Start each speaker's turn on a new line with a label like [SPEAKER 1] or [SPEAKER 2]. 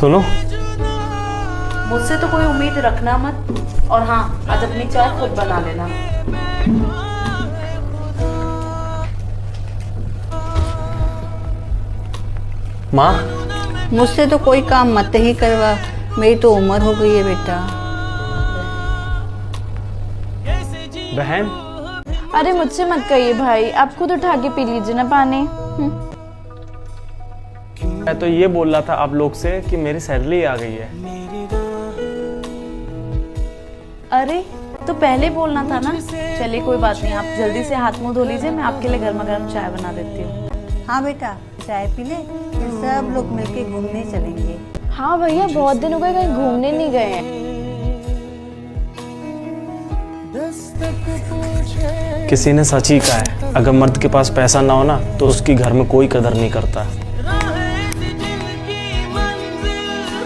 [SPEAKER 1] सुनो,
[SPEAKER 2] मुझसे तो कोई उम्मीद रखना मत, और हाँ, आज अपनी चाय खुद बना लेना।
[SPEAKER 1] माँ।
[SPEAKER 3] मुझसे तो कोई काम मत ही करवा, मेरी तो उम्र हो गई है बेटा।
[SPEAKER 1] बहन।
[SPEAKER 4] अरे मुझसे मत कहिए भाई, आप खुद उठा के पी लीजिए ना पानी।
[SPEAKER 1] मैं तो ये बोल रहा था आप लोग से कि मेरी सैलरी आ गई है।
[SPEAKER 2] अरे तो पहले बोलना था ना। चलिए कोई बात नहीं, आप जल्दी से हाथ मुंह धो लीजिए, मैं आपके लिए गर्मा गर्म चाय बना देती हूँ।
[SPEAKER 3] हाँ बेटा, चाय पी ले, फिर सब लोग मिलके घूमने चलेंगे।
[SPEAKER 4] हाँ भैया, बहुत दिन हो गए कहीं घूमने नहीं गए हैं।
[SPEAKER 1] किसी ने सच ही कहा है, अगर मर्द के पास पैसा ना हो ना तो उसकी घर में कोई कदर नहीं करता।